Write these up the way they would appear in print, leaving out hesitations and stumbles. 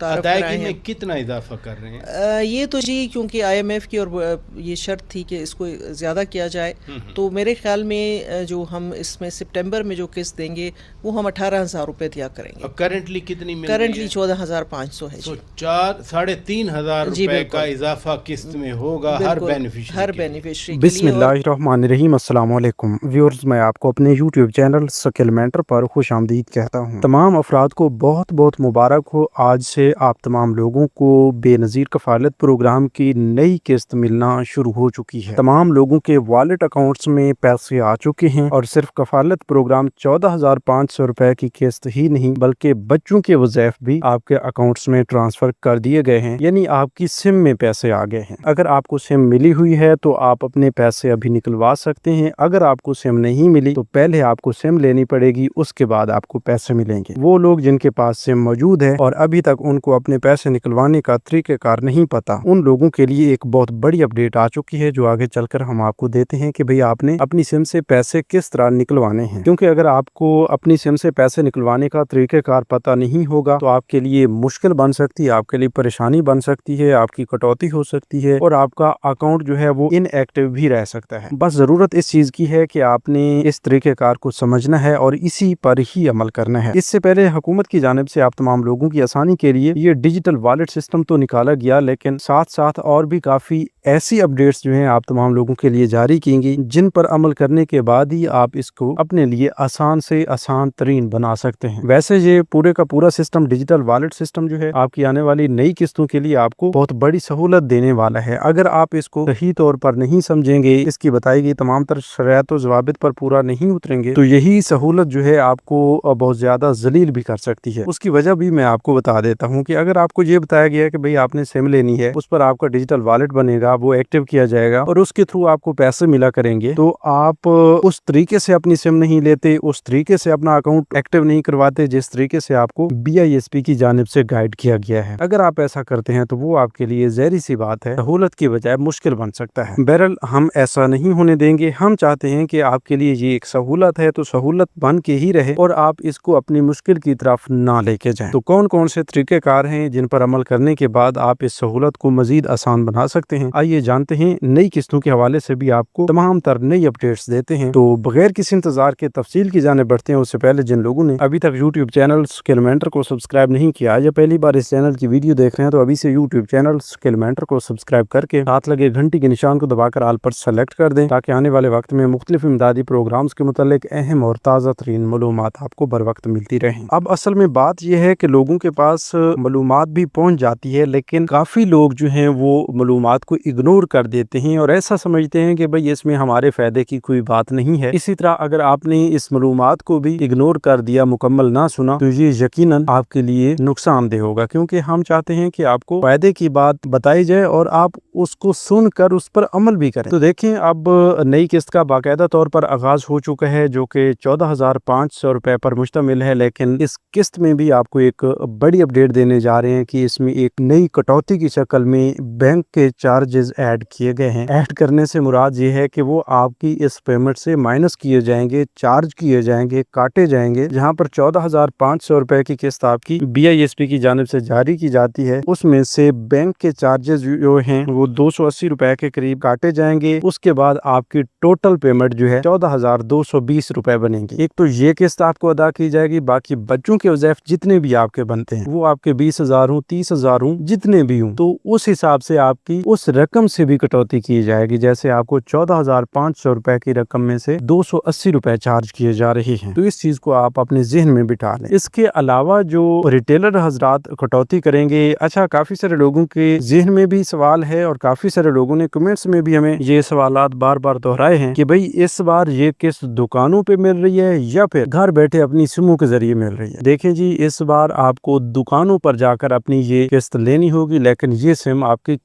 तारफ़ अदायगी कराए में हैं। कितना इजाफा कर रहे हैं? ये तो जी क्योंकि IMF की और ये शर्त थी कि इसको ज़्यादा किया जाए, तो मेरे ख्याल में जो हम इसमें सितंबर में जो किस्त देंगे वो हम 18,000 रुपये दिया करेंगे। और करंटली कितनी मिल रही करंटली है? 14,500 है तो जी। 3,500 जी रुपए का बिल्कुल इजाफा किस्त में होगा हर बिल्कुल बेनिफिशियरी हर के लिए। बेनिफिशरी के लिए। और बिस्मिल्लाहिर्रहमानिर्रहीम अस्सलाम वालेकुम व्यूअर्स, मैं आपको अपने यूट्यूब चैनल स्किल मेंटर पर खुश आमदीद कहता हूँ। तमाम अफराद को बहुत बहुत मुबारक हो। आज से आप तमाम लोगों को बेनज़ीर कफ़ालत प्रोग्राम की नई किस्त मिलना शुरू हो चुकी है। तमाम लोगों के वॉलेट अकाउंट्स में पैसे आ चुके हैं और सिर्फ कफ़ालत प्रोग्राम 14,500 रुपए की किस्त ही नहीं बल्कि बच्चों के वज़ैफ भी आपके अकाउंट्स में ट्रांसफ़र कर दिए गए हैं, यानी आपकी सिम में पैसे आ गए हैं। अगर आपको सिम मिली हुई है तो आप अपने पैसे अभी निकलवा सकते हैं। अगर आपको सिम नहीं मिली तो पहले आपको सिम लेनी पड़ेगी, उसके बाद आपको पैसे मिलेंगे। वो लोग जिनके पास सिम मौजूद है और अभी तक उनको अपने पैसे निकलवाने का तरीक़ेकार नहीं पता, उन लोगों के लिए एक बहुत बड़ी अपडेट आ चुकी है जो आगे चलकर हम आपको देते हैं कि भाई आपने अपनी सिम से पैसे किस तरह निकलवाने हैं। क्योंकि अगर आपको अपनी सिम से पैसे निकलवाने का तरीक़ेकार पता नहीं होगा तो आपके लिए मुश्किल बन सकती है, आपके लिए परेशानी बन सकती है, आपकी कटौती हो सकती है और आपका अकाउंट जो है वो इनएक्टिव भी रह सकता है। बस ज़रूरत इस चीज़ की है कि आपने इस तरीक़ेकार को समझना है और इसी पर ही अमल करना है। इससे पहले हुकूमत की जानिब से आप तमाम लोगों की आसानी के लिए ये डिजिटल वॉलेट सिस्टम तो निकाला गया, लेकिन साथ साथ और भी काफ़ी ऐसी अपडेट्स जो हैं आप तमाम लोगों के लिए जारी की गई, जिन पर अमल करने के बाद ही आप इसको अपने लिए आसान से आसान तरीन बना सकते हैं। वैसे ये पूरे का पूरा सिस्टम, डिजिटल वॉलेट सिस्टम जो है आपकी आने वाली नई किस्तों के लिए आपको बहुत बड़ी सहूलत देने वाला है। अगर आप इसको सही तौर पर नहीं समझेंगे, इसकी बताई गई तमाम तर शरायत और ज़वाबित पर पूरा नहीं उतरेंगे, तो यही सहूलत जो है आपको बहुत ज़्यादा जलील भी कर सकती है। उसकी वजह भी मैं आपको बता देता हूँ कि अगर आपको ये बताया गया है कि भाई आपने सिम लेनी है, उस पर आपका डिजिटल वॉलेट बनेगा, वो एक्टिव किया जाएगा और उसके थ्रू आपको पैसे मिला करेंगे, तो आप उस तरीके से अपनी सिम नहीं लेते, उस तरीके से अपना अकाउंट एक्टिव नहीं करवाते जिस तरीके से आपको BISP की जानिब से गाइड किया गया है। अगर आप ऐसा करते हैं तो वो आपके लिए ज़हरी सी बात है, सहूलत की बजाय मुश्किल बन सकता है। बहरहाल हम ऐसा नहीं होने देंगे। हम चाहते हैं कि आपके लिए ये एक सहूलत है तो सहूलत बन के ही रहे और आप इसको अपनी मुश्किल की तरफ ना लेके जाएं। तो कौन कौन से तरीक़ेकार हैं जिन पर अमल करने के बाद आप इस सहूलत को मजीद आसान बना सकते हैं, आइए जानते हैं। नई किस्तों के हवाले से भी आपको तमाम तर नई अपडेट्स देते हैं। तो बगैर किसी इंतजार के तफसील की जाने बढ़ते हैं। उससे पहले जिन लोगों ने अभी तक यूट्यूब चैनल स्किल मेंटर को सब्सक्राइब नहीं किया या पहली बार इस चैनल की वीडियो देख रहे हैं तो अभी से यूट्यूब चैनल स्किल मेंटर को सब्सक्राइब करके साथ लगे घंटी के निशान को दबाकर आल पर सेलेक्ट कर दें, ताकि आने वाले वक्त में मुख्तलिफ इमदादी प्रोग्राम्स के मुतालिक अहम और ताज़ा तरीन मालूमात आपको बर वक्त मिलती रहें। अब असल में बात यह है कि लोगों के पास मालूमात भी पहुंच जाती है, लेकिन काफ़ी लोग जो हैं वो मालूमात को इग्नोर कर देते हैं और ऐसा समझते हैं कि भाई इसमें हमारे फ़ायदे की कोई बात नहीं है। इसी तरह अगर आपने इस मालूमात को भी इग्नोर कर दिया, मुकम्मल ना सुना, तो ये यकीनन आपके लिए नुकसानदेह होगा, क्योंकि हम चाहते हैं कि आपको फ़ायदे की बात बताई जाए और आप उसको सुनकर उस पर अमल भी करें। तो देखें, अब नई किस्त का बाकायदा तौर पर आगाज़ हो चुका है जो कि 14,500 रुपए पर मुश्तमिल है, लेकिन इस किस्त में भी आपको एक बड़ी अपडेट देने जा रहे हैं कि इसमें एक नई कटौती की शक्ल में बैंक के चार्जेस ऐड किए गए हैं। ऐड करने से मुराद ये है कि वो आपकी इस पेमेंट से माइनस किए जाएंगे, चार्ज किए जाएंगे, काटे जाएंगे। जहां पर 14,500 रुपए की किस्त आपकी BISP की जानिब से जारी की जाती है, उसमें से बैंक के चार्जेस जो हैं वो 280 रुपए के करीब काटे जाएंगे। उसके बाद आपकी टोटल पेमेंट जो है 14,220 रुपए बनेंगी। एक तो ये किस्त आपको अदा की जाएगी, बाकी बच्चों के वज़ैफ जितने भी आपके बनते हैं, वो आपके 20,000 हो, 30,000 हो, जितने भी हों, तो उस हिसाब से आपकी उस रकम से भी कटौती की जाएगी। जैसे आपको 14,500 रुपए की रकम में से 280 रुपए चार्ज किए जा रहे हैं, तो इस चीज को आप अपने जहन में बिठा लें। इसके अलावा जो रिटेलर हजरात कटौती करेंगे, अच्छा, काफी सारे लोगों के जहन में भी सवाल है और काफी सारे लोगों ने कमेंट्स में भी हमें ये सवालात बार बार दोहराए हैं कि भाई इस बार ये किस्त दुकानों पे मिल रही है या फिर घर बैठे अपनी सिमों के जरिए मिल रही है। देखें जी, इस बार आपको दुकानों पर जाकर अपनी ये किस्त लेनी होगी, लेकिन ये सिम आपकी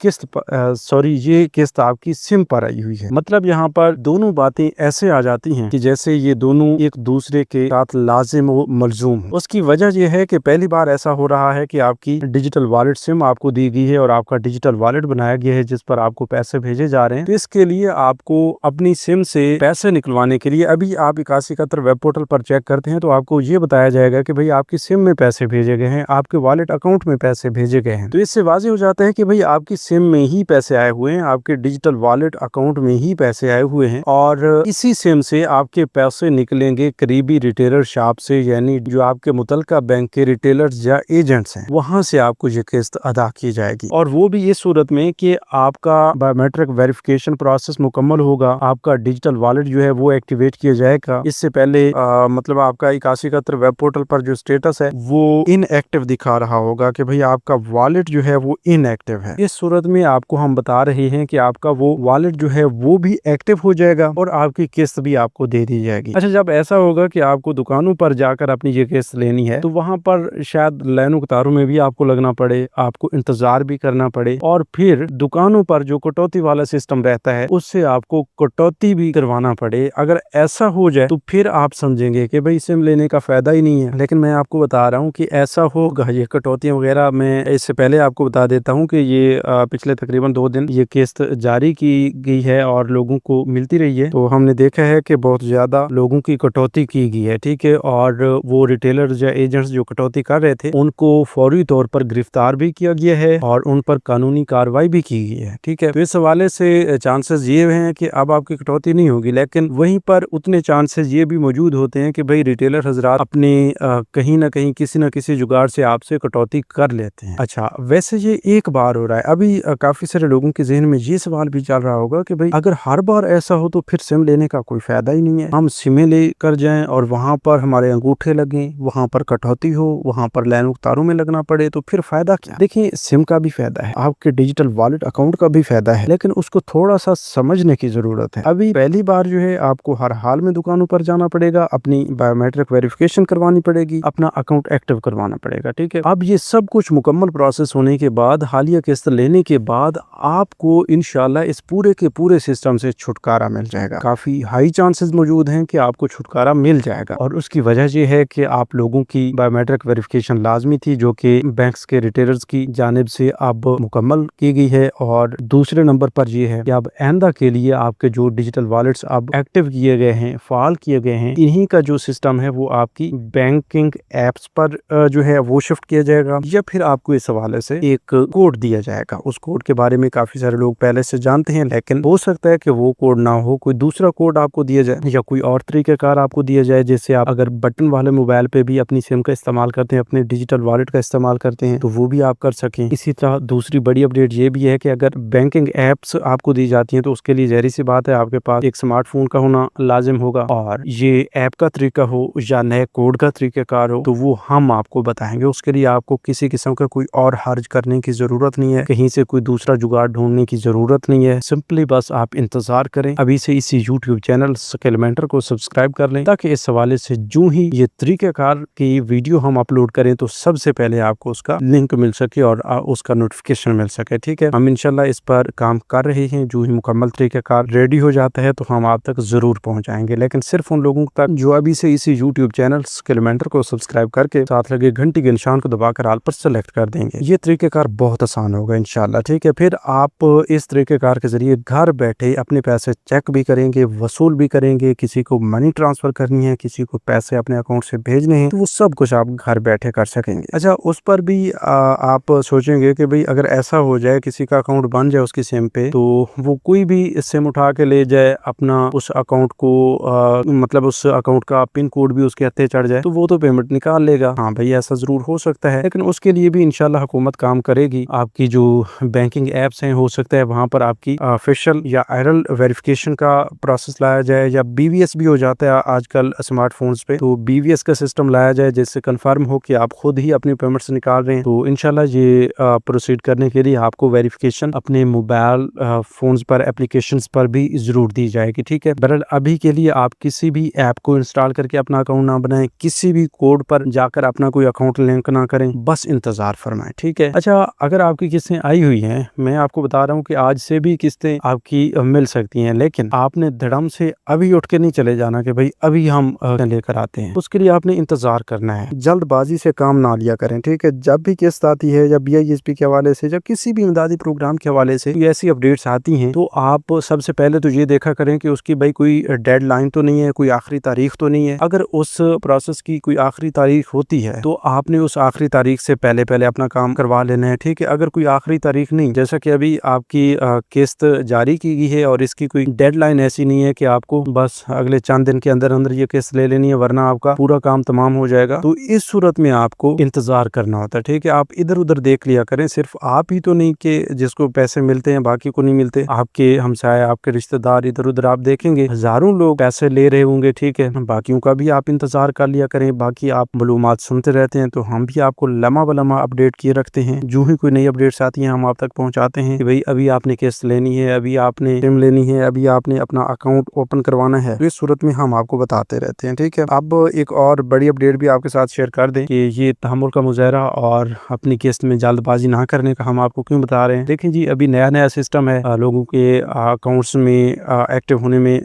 ये किस्त आपकी सिम पर आई हुई है। मतलब यहाँ पर दोनों बातें ऐसे आ जाती हैं कि जैसे ये दोनों एक दूसरे के साथ लाजिम व मलजूम हो। उसकी वजह यह है कि पहली बार ऐसा हो रहा है कि आपकी डिजिटल वॉलेट सिम आपको दी गई है और आपका डिजिटल वॉलेट बनाया गया है जिस पर आपको पैसे भेजे जा रहे हैं। तो इसके लिए आपको अपनी सिम से पैसे निकलवाने के लिए अभी आप 8171 वेब पोर्टल पर चेक करते हैं तो आपको ये बताया जाएगा कि भाई आपकी सिम में पैसे भेजे गए हैं, आपके वॉलेट वॉलेट अकाउंट में पैसे भेजे गए हैं। तो इससे वाज़ेह हो जाता है कि भाई आपकी सिम में ही पैसे आए हुए हैं, आपके डिजिटल वॉलेट अकाउंट में ही पैसे आए हुए हैं और इसी सिम से आपके पैसे निकलेंगे करीबी रिटेलर शॉप से, यानी जो आपके मुतलका बैंक के रिटेलर्स या एजेंट्स हैं वहां से आपको ये किस्त अदा की जाएगी। और वो भी इस सूरत में कि आपका बायोमेट्रिक वेरिफिकेशन प्रोसेस मुकम्मल होगा, आपका डिजिटल वॉलेट जो है वो एक्टिवेट किया जाएगा। इससे पहले मतलब आपका 8171 वेब पोर्टल पर जो स्टेटस है वो इनएक्टिव दिखा रहा होगा कि भाई आपका वॉलेट जो है वो इनएक्टिव है। इस सूरत में आपको हम बता रहे हैं कि आपका वो वॉलेट जो है वो भी एक्टिव हो जाएगा और आपकी किस्त भी आपको दे दी जाएगी। अच्छा, जब ऐसा होगा कि आपको दुकानों पर जाकर अपनी ये किस्त लेनी है तो वहां पर शायद लाइनों कतारों में भी आपको लगना पड़े, आपको इंतजार भी करना पड़े और फिर दुकानों पर जो कटौती वाला सिस्टम रहता है उससे आपको कटौती भी करवाना पड़े। अगर ऐसा हो जाए तो फिर आप समझेंगे कि भाई सिम लेने का फायदा ही नहीं है। लेकिन मैं आपको बता रहा हूँ कि ऐसा होगा, ये कटौतियां वगैरह मैं इससे पहले आपको बता देता हूँ कि ये पिछले तकरीबन 2 दिन ये किस्त जारी की गई है और लोगों को मिलती रही है। तो हमने देखा है कि बहुत ज्यादा लोगों की कटौती की गई है, ठीक है, और वो रिटेलर्स या एजेंट्स जो कटौती कर रहे थे उनको फौरी तौर पर गिरफ्तार भी किया गया है और उन पर कानूनी कार्रवाई भी की गई है, ठीक है। तो इस हवाले से चांसेस ये हैं कि अब आपकी कटौती नहीं होगी, लेकिन वहीं पर उतने चांसेस ये भी मौजूद होते हैं कि भाई रिटेलर हजरात अपने कहीं ना कहीं किसी न किसी जुगाड़ से आपसे कटौती कर लेते हैं। अच्छा, वैसे ये एक बार हो रहा है, अभी काफी सारे लोगों के जहन में ये सवाल भी चल रहा होगा कि भाई अगर हर बार ऐसा हो तो फिर सिम लेने का कोई फायदा ही नहीं है। हम सिमें लेकर जाएं और वहां पर हमारे अंगूठे लगे, वहां पर कटौती हो, वहां पर लाइनों तारों में लगना पड़े, तो फिर फायदा क्या? देखिए, सिम का भी फायदा है, आपके डिजिटल वॉलेट अकाउंट का भी फायदा है, लेकिन उसको थोड़ा सा समझने की जरूरत है। अभी पहली बार जो है आपको हर हाल में दुकानों पर जाना पड़ेगा, अपनी बायोमेट्रिक वेरिफिकेशन करवानी पड़ेगी, अपना अकाउंट एक्टिव करवाना पड़ेगा, ठीक है। अब ये सब कुछ मुकम्मल प्रोसेस होने के बाद, हालिया किस्त लेने के बाद आपको इंशाल्लाह इस पूरे के पूरे सिस्टम से छुटकारा मिल जाएगा। काफी हाई चांसेस मौजूद हैं कि आपको छुटकारा मिल जाएगा और उसकी वजह ये है कि आप लोगों की बायोमेट्रिक वेरिफिकेशन लाजमी थी, जो कि बैंक्स के रिटेलर्स की जानिब से अब मुकम्मल की गई है। और दूसरे नंबर पर यह है कि अब आइंदा के लिए आपके जो डिजिटल वॉलेट्स अब एक्टिव किए गए हैं, फाल किए गए हैं, इन्हीं का जो सिस्टम है वो आपकी बैंकिंग एप्स पर जो है वो शिफ्ट किया जाएगा, या फिर आपको इस हवाले से एक कोड दिया जाएगा। उस कोड के बारे में काफी सारे लोग पहले से जानते हैं, लेकिन हो सकता है कि वो कोड ना हो, कोई दूसरा कोड आपको दिया जाए या कोई और तरीकेकार आपको दिया जाए, जिससे आप अगर बटन वाले मोबाइल पे भी अपनी सिम का इस्तेमाल करते हैं, अपने डिजिटल वॉलेट का इस्तेमाल करते हैं, तो वो भी आप कर सकें। इसी तरह दूसरी बड़ी अपडेट ये भी है कि अगर बैंकिंग एप्स आपको दी जाती हैं तो उसके लिए ज़ाहिर सी बात है आपके पास एक स्मार्टफोन का होना लाजिम होगा, और ये ऐप का तरीका हो या नए कोड का तरीकेकार हो तो वो हम आपको बताएंगे। उसके लिए आपको किसी किस्म का कोई और हर्ज करने की जरूरत नहीं है, कहीं से कोई दूसरा जुगाड़ ढूंढने की जरूरत नहीं है। सिंपली बस आप इंतजार करें, अभी से इसी यूट्यूब चैनल स्किलमेंटर को सब्सक्राइब कर लें, ताकि इस हवाले से जो ही ये तरीकेकार की वीडियो हम अपलोड करें तो सबसे पहले आपको उसका लिंक मिल सके और उसका नोटिफिकेशन मिल सके, ठीक है। हम इंशाल्लाह इस पर काम कर रहे हैं, जो ही मुकम्मल तरीकेकार रेडी हो जाता है तो हम आप तक जरूर पहुंचाएंगे, लेकिन सिर्फ उन लोगों तक जो अभी से इसी यूट्यूब चैनल स्किलमेंटर को सब्सक्राइब करके साथ लगे घंटी के निशान को दबाकर ऑल पर सेलेक्ट कर देंगे। ये तरीकेकार बहुत आसान होगा इंशाल्लाह, ठीक है। फिर आप इस तरीकेकार के जरिए घर बैठे अपने पैसे चेक भी करेंगे, वसूल भी करेंगे, किसी को मनी ट्रांसफर करनी है, किसी को पैसे अपने अकाउंट से भेजने हैं, तो वो सब कुछ आप घर बैठे कर सकेंगे। अच्छा, उस पर भी आप सोचेंगे कि भाई अगर ऐसा हो जाए किसी का अकाउंट बन जाए उसकी सिम पे, तो वो कोई भी सिम उठा के ले जाए अपना, उस अकाउंट को मतलब उस अकाउंट का पिन कोड भी उसके हत्थे चढ़ जाए तो वो तो पेमेंट निकाल लेगा। हाँ भाई, ऐसा जरूर हो सकता है, लेकिन उसके लिए भी इंशाल्लाह हुकूमत काम करेगी। आपकी जो बैंकिंग एप्स हैं, हो सकता है वहां पर आपकी फेशियल या आयरल वेरिफिकेशन का प्रोसेस लाया जाए, या BVS भी हो जाता है आजकल स्मार्टफोन्स पे, तो BVS का सिस्टम लाया जाए जिससे कंफर्म हो कि आप खुद ही अपनी पेमेंट्स निकाल रहे हैं। तो इंशाल्लाह ये प्रोसीड करने के लिए आपको वेरिफिकेशन अपने मोबाइल फोन्स पर, एप्लीकेशंस पर भी जरूर दी जाएगी, ठीक है। बहरहाल अभी के लिए आप किसी भी ऐप को इंस्टॉल करके अपना अकाउंट ना बनाएं, किसी भी कोड पर जाकर अपना कोई अकाउंट लिंक ना करें, बस इंतजार फरमाएं, ठीक है। अच्छा, अगर आपकी किस्तें आई हुई हैं, मैं आपको बता रहा हूँ कि आज से भी किस्तें आपकी मिल सकती हैं, लेकिन आपने धड़म से अभी उठ के नहीं चले जाना कि भाई अभी हम लेकर आते हैं। उसके लिए आपने इंतजार करना है, जल्दबाजी से काम ना लिया करें, ठीक है। जब भी किस्त आती है, जब BISP के हवाले से, जब किसी भी इमदादी प्रोग्राम के हवाले से ऐसी अपडेट्स आती हैं, तो आप सबसे पहले तो ये देखा करें कि उसकी भाई कोई डेडलाइन तो नहीं है, कोई आखिरी तारीख तो नहीं है। अगर उस प्रोसेस की कोई आखिरी तारीख होती है तो आपने उस आखिरी تاریخ سے پہلے پہلے اپنا کام کروا لینا ہے، ٹھیک ہے. اگر کوئی آخری تاریخ نہیں، جیسا کہ ابھی آپ کی قسط جاری کی گئی ہے اور اس کی کوئی ڈیڈ لائن ایسی نہیں ہے کہ آپ کو بس اگلے چند دن کے اندر اندر یہ قسط لے لینی ہے ورنہ آپ کا پورا کام تمام ہو جائے گا، تو اس صورت میں آپ کو انتظار کرنا ہوتا ہے، ٹھیک ہے. آپ ادھر ادھر دیکھ لیا کریں، صرف آپ ہی تو نہیں کہ جس کو پیسے ملتے ہیں باقی کو نہیں ملتے. آپ کے ہمسائے، آپ کے رشتہ دار، ادھر ادھر آپ دیکھیں گے ہزاروں لوگ پیسے لے رہے ہوں گے، ٹھیک ہے. باقیوں کا بھی آپ انتظار کر لیا کریں. باقی آپ معلومات سنتے رہتے ہیں تو ہم بھی آپ کو لمحہ بلمحہ اپڈیٹ کیے رکھتے ہیں. جو ہی کوئی نئی اپڈیٹس آتی ہیں ہم آپ تک پہنچاتے ہیں کہ بھئی ابھی آپ نے قسط لینی ہے، ابھی آپ نے سم لینی ہے، ابھی آپ نے اپنا اکاؤنٹ اوپن کروانا ہے. تو اس صورت میں ہم آپ کو بتاتے رہتے ہیں، ٹھیک ہے. اب ایک اور بڑی اپڈیٹ بھی آپ کے ساتھ شیئر کر دیں کہ یہ تحمل کا مظاہرہ اور اپنی قسط میں جلد بازی نہ کرنے کا ہم آپ کو کیوں بتا رہے ہیں. دیکھیں جی، ابھی نیا سسٹم ہے، لوگوں کے اکاؤنٹس میں ایکٹیو ہونے میں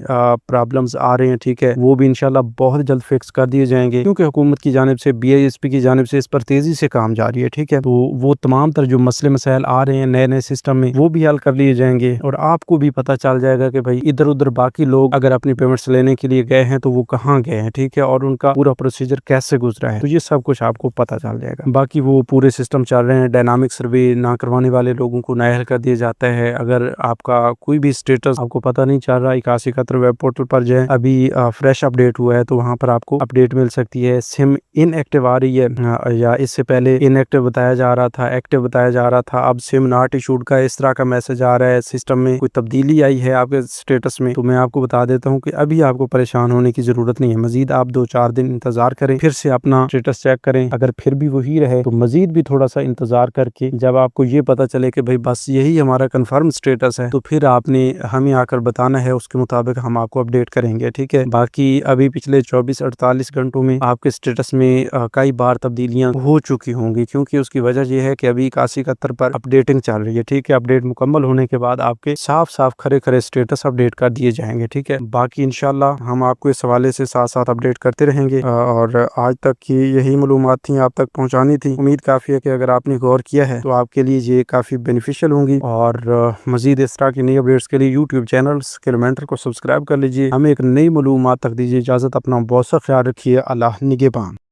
پرابلمز آ رہے ہیں، ٹھیک ہے. وہ بھی انشاءاللہ بہت جلد فکس کر دیے جائیں گے کیونکہ حکومت کی جانب سے BISP کی جانب سے اس پر تیزی سے کام جاری ہے، ٹھیک ہے. تو وہ تمام تر جو مسئلے مسائل آ رہے ہیں نئے سسٹم میں وہ بھی حل کر لیے جائیں گے اور آپ کو بھی پتہ چل جائے گا کہ بھائی ادھر ادھر باقی لوگ اگر اپنی پیمنٹس لینے کے لیے گئے ہیں تو وہ کہاں گئے ہیں، ٹھیک ہے، اور ان کا پورا پروسیجر کیسے گزرا ہے. تو یہ سب کچھ آپ کو پتہ چل جائے گا. باقی وہ پورے سسٹم چل رہے ہیں. ڈائنامک سروے نہ کروانے والے لوگوں کو نااہل کر دیا جاتا ہے. اگر آپ کا کوئی بھی اسٹیٹس آپ کو پتہ نہیں چل رہا، 8171 ویب پورٹل پر جائیں، ابھی فریش اپڈیٹ ہوا ہے تو وہاں پر آپ کو اپڈیٹ مل سکتی ہے. سم ان ایکٹیو آ رہی ہے یا اس سے پہلے ان ایکٹیو بتایا جا رہا تھا، ایکٹیو بتایا جا رہا تھا، اب سم ناٹ ایشوڈ کا اس طرح کا میسج آ رہا ہے. سسٹم میں کوئی تبدیلی آئی ہے آپ کے اسٹیٹس میں، تو میں آپ کو بتا دیتا ہوں کہ ابھی آپ کو پریشان ہونے کی ضرورت نہیں ہے. مزید آپ 2-4 دن انتظار کریں، پھر سے اپنا اسٹیٹس چیک کریں. اگر پھر بھی وہی رہے تو مزید بھی تھوڑا سا انتظار کر کے جب آپ کو یہ پتا چلے کہ بھائی بس یہی ہمارا کنفرم اسٹیٹس ہے تو پھر آپ نے ہمیں آ کر بتانا ہے، اس کے مطابق ہم آپ کو اپڈیٹ کریں گے، ٹھیک ہے. باقی ابھی پچھلے 24-48 گھنٹوں میں آپ کے اسٹیٹس میں کئی بار تبدیلیاں ہو چکی ہوں گی کیونکہ اس کی وجہ یہ ہے کہ ابھی 8171 پر اپڈیٹنگ چل رہی ہے، ٹھیک ہے. اپڈیٹ مکمل ہونے کے بعد آپ کے صاف صاف کھرے کھرے اسٹیٹس اپڈیٹ کر دیے جائیں گے، ٹھیک ہے. باقی انشاءاللہ ہم آپ کو اس حوالے سے ساتھ ساتھ اپڈیٹ کرتے رہیں گے اور آج تک کی یہی معلومات تھیں آپ تک پہنچانی تھی. امید کافی ہے کہ اگر آپ نے غور کیا ہے تو آپ کے لیے یہ کافی بینیفیشل ہوں گی اور مزید اس طرح کی نئی اپڈیٹس کے لیے یوٹیوب چینل اسکل مینٹر کو سبسکرائب کر لیجیے. ہمیں ایک نئی معلومات تک دیجیے اجازت. اپنا بہت سا خیال رکھیے. اللہ نگہبان.